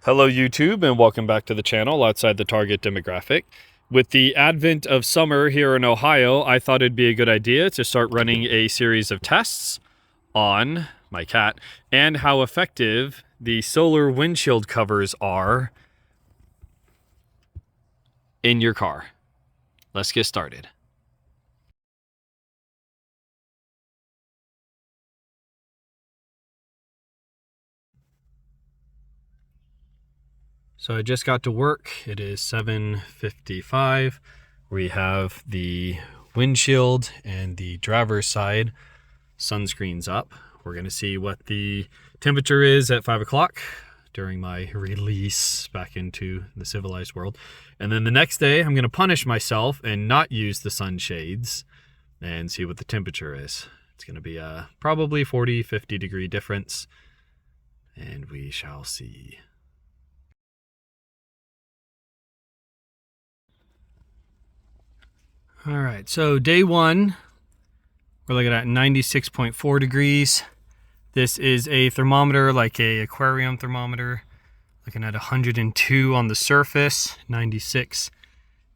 Hello YouTube and welcome back to the channel outside the target demographic. With the advent of summer here in Ohio, I thought it'd be a good idea to start running a series of tests on my cat and how effective the solar windshield covers are in your car. Let's get started. So I just got to work. It is 7:55. We have the windshield and the driver's side sunscreens up. We're going to see what the temperature is at 5 o'clock during my release back into the civilized world. And then the next day, I'm going to punish myself and not use the sunshades and see what the temperature is. It's going to be a probably 40-50 degree difference, and we shall see. All right, so day one, we're looking at 96.4 degrees. This is a thermometer, like a aquarium thermometer, looking at 102 on the surface, 96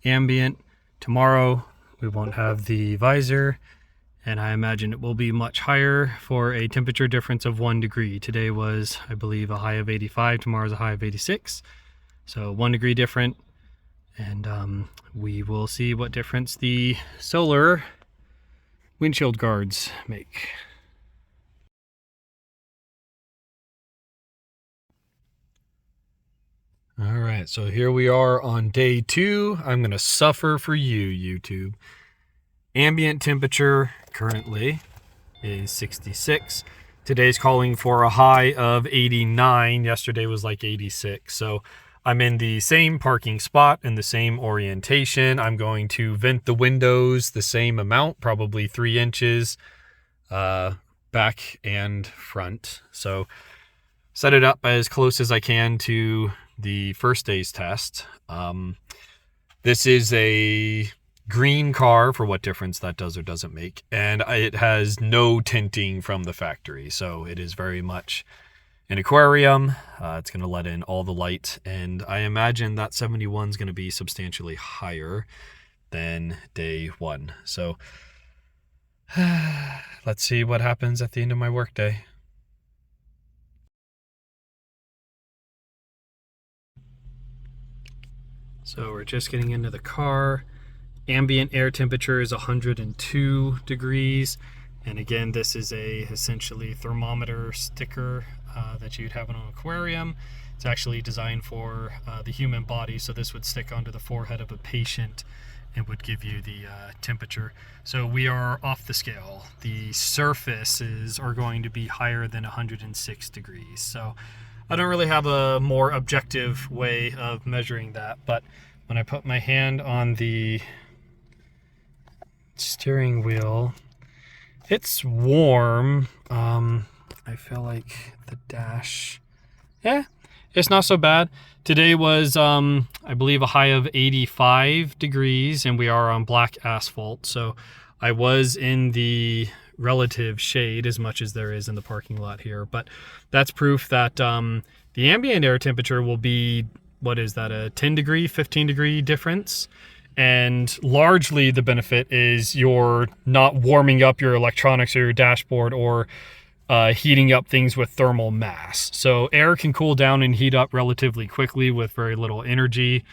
ambient. Tomorrow, we won't have the visor, and I imagine it will be much higher for a temperature difference of 1 degree. Today was, I believe, a high of 85. Tomorrow's a high of 86. So 1 degree different. And we will see what difference the solar windshield guards make. All right, so here we are on day two. I'm going to suffer for you, YouTube. Ambient temperature currently is 66. Today's calling for a high of 89. Yesterday was like 86. So I'm in the same parking spot in the same orientation. I'm going to vent the windows the same amount, probably 3 inches, back and front. So set it up as close as I can to the first day's test. This is a green car, for what difference that does or doesn't make. And it has no tinting from the factory. So it is very much an aquarium. It's going to let in all the light, and I imagine that 71 is going to be substantially higher than day one. So let's see what happens at the end of my workday. So we're just getting into the car. Ambient air temperature is 102 degrees. And again, this is a essentially thermometer sticker that you'd have in an aquarium. It's actually designed for the human body, so this would stick onto the forehead of a patient and would give you the temperature. So we are off the scale. The surfaces are going to be higher than 106 degrees. So I don't really have a more objective way of measuring that, but when I put my hand on the steering wheel, it's warm. I feel like the dash, it's not so bad. Today was, I believe, a high of 85 degrees, and we are on black asphalt. So I was in the relative shade as much as there is in the parking lot here. But that's proof that the ambient air temperature will be, what is that, a 10 degree, 15 degree difference? And largely the benefit is you're not warming up your electronics or your dashboard or heating up things with thermal mass. So air can cool down and heat up relatively quickly with very little energy.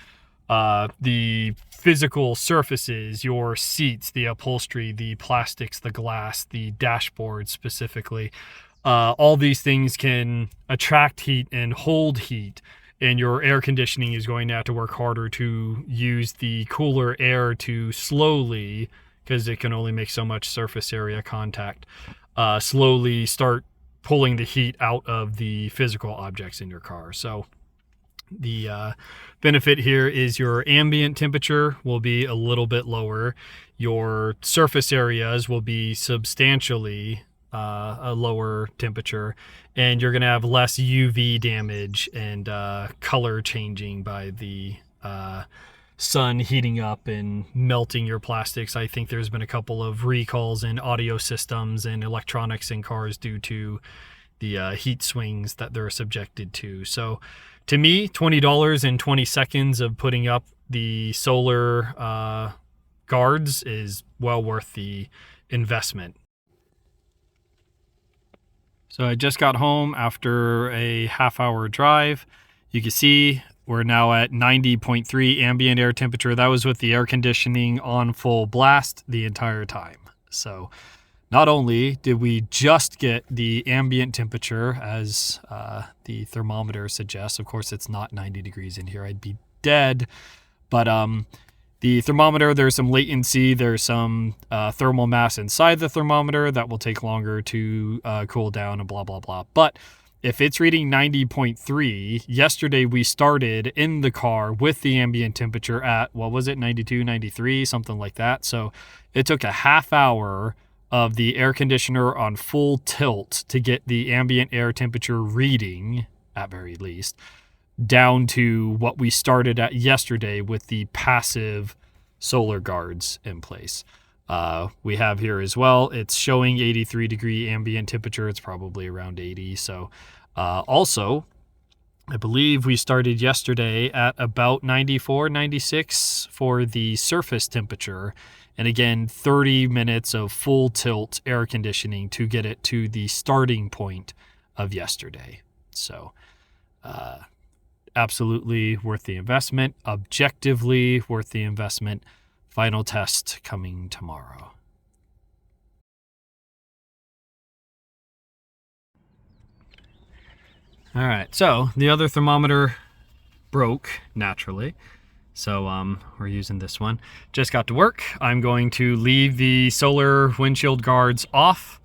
The physical surfaces, your seats, the upholstery, the plastics, the glass, the dashboard specifically, all these things can attract heat and hold heat. And your air conditioning is going to have to work harder to use the cooler air to slowly, because it can only make so much surface area contact, slowly start pulling the heat out of the physical objects in your car. So the benefit here is your ambient temperature will be a little bit lower. Your surface areas will be substantially a lower temperature, and you're going to have less UV damage and color changing by the sun heating up and melting your plastics. I think there's been a couple of recalls in audio systems and electronics in cars due to heat swings that they're subjected to. So to me, $20 and 20 seconds of putting up the solar guards is well worth the investment. So I just got home after a half-hour drive. You can see we're now at 90.3 ambient air temperature. That was with the air conditioning on full blast the entire time. So not only did we just get the ambient temperature as the thermometer suggests, of course it's not 90 degrees in here, I'd be dead, but the thermometer, there's some latency, there's some thermal mass inside the thermometer that will take longer to cool down and blah, blah, blah. But if it's reading 90.3, yesterday we started in the car with the ambient temperature at, what was it, 92, 93, something like that. So it took a half hour of the air conditioner on full tilt to get the ambient air temperature reading, at very least, down to what we started at yesterday with the passive solar guards in place. We have here as well, it's showing 83 degree ambient temperature. It's probably around 80. So also, I believe we started yesterday at about 94, 96 for the surface temperature. And again, 30 minutes of full tilt air conditioning to get it to the starting point of yesterday. So, absolutely worth the investment, objectively worth the investment. Final test coming tomorrow. All right, so the other thermometer broke naturally. So we're using this one. Just got to work. I'm going to leave the solar windshield guards off.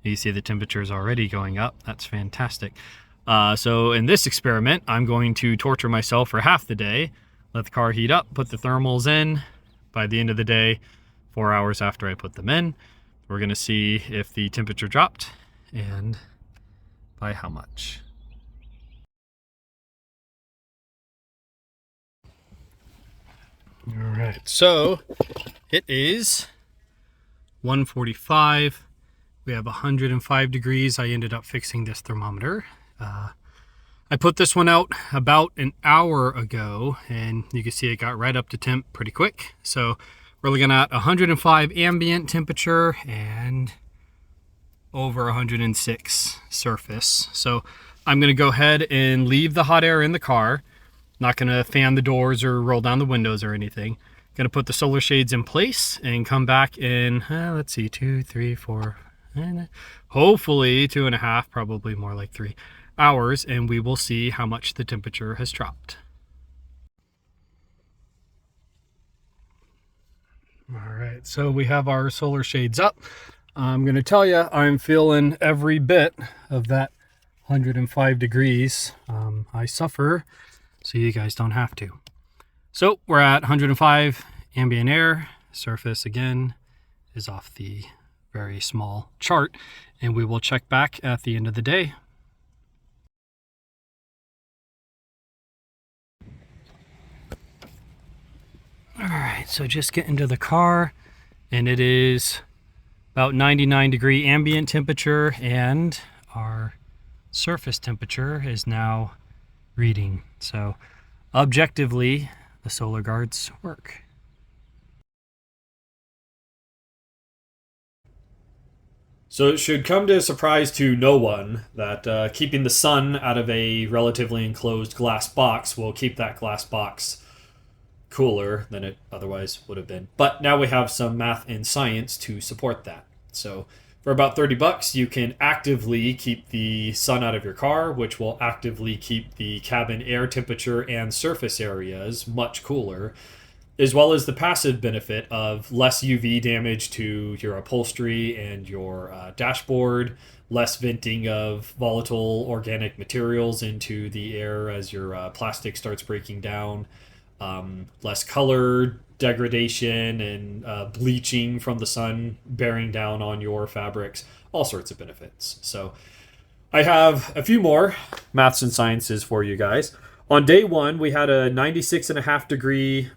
You see the temperature is already going up. That's fantastic. So in this experiment, I'm going to torture myself for half the day, let the car heat up, put the thermals in. By the end of the day, 4 hours after I put them in, we're going to see if the temperature dropped and by how much. All right, so it is 1:45. We have 105 degrees. I ended up fixing this thermometer. I put this one out about an hour ago, and you can see it got right up to temp pretty quick. So we're looking at 105 ambient temperature and over 106 surface. So I'm going to go ahead and leave the hot air in the car. Not going to fan the doors or roll down the windows or anything. Going to put the solar shades in place and come back in, let's see, 2, 3, 4, and hopefully 2.5, probably more like 3 hours, and we will see how much the temperature has dropped. All right, so we have our solar shades up. I'm going to tell you, I'm feeling every bit of that 105 degrees. I suffer, so you guys don't have to. So we're at 105 ambient air. Surface again is off the very small chart, and we will check back at the end of the day. All right, so just get into the car, and it is about 99 degree ambient temperature, and our surface temperature is now reading. So objectively, the solar guards work. So it should come to a surprise to no one that keeping the sun out of a relatively enclosed glass box will keep that glass box cooler than it otherwise would have been. But now we have some math and science to support that. So for about $30, you can actively keep the sun out of your car, which will actively keep the cabin air temperature and surface areas much cooler, as well as the passive benefit of less UV damage to your upholstery and your dashboard, less venting of volatile organic materials into the air as your plastic starts breaking down, less color degradation and bleaching from the sun bearing down on your fabrics, all sorts of benefits. So I have a few more maths and sciences for you guys. On day one, we had a 96.5 degree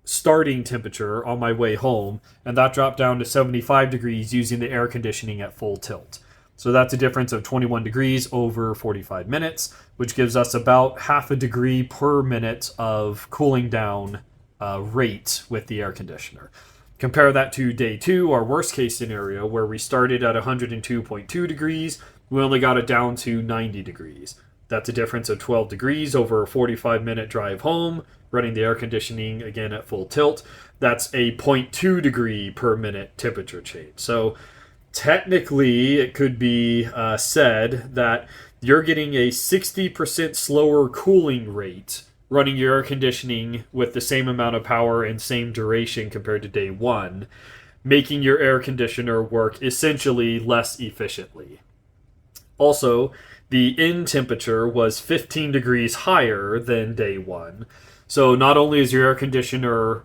starting temperature on my way home, and that dropped down to 75 degrees using the air conditioning at full tilt. So that's a difference of 21 degrees over 45 minutes, which gives us about half a degree per minute of cooling down rate with the air conditioner. Compare that to day 2, our worst case scenario, where we started at 102.2 degrees. We only got it down to 90 degrees. That's a difference of 12 degrees over a 45-minute drive home, running the air conditioning again at full tilt. That's a 0.2 degree per minute temperature change. So technically, it could be said that you're getting a 60% slower cooling rate running your air conditioning with the same amount of power and same duration compared to day 1, making your air conditioner work essentially less efficiently. Also, the in temperature was 15 degrees higher than day 1. So not only is your air conditioner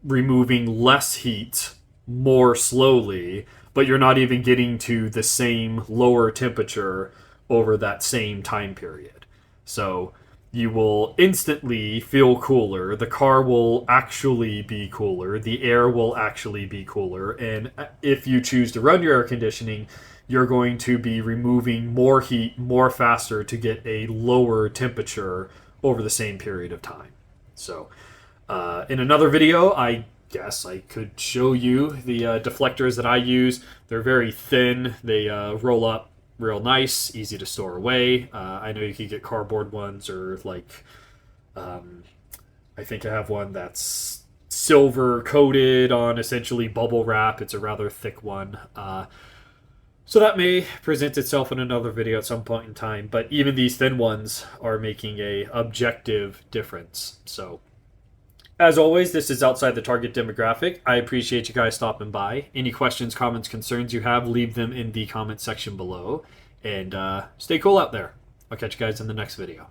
removing less heat more slowly, but you're not even getting to the same lower temperature over that same time period. So you will instantly feel cooler. The car will actually be cooler. The air will actually be cooler. And if you choose to run your air conditioning, you're going to be removing more heat more faster to get a lower temperature over the same period of time. So in another video, I guess I could show you the deflectors that I use. They're very thin. They roll up real nice, easy to store away. I know you can get cardboard ones, or like I think I have one that's silver coated on essentially bubble wrap. It's a rather thick one. So that may present itself in another video at some point in time, but even these thin ones are making a objective difference. So as always, this is outside the target demographic. I appreciate you guys stopping by. Any questions, comments, concerns you have, leave them in the comment section below. And stay cool out there. I'll catch you guys in the next video.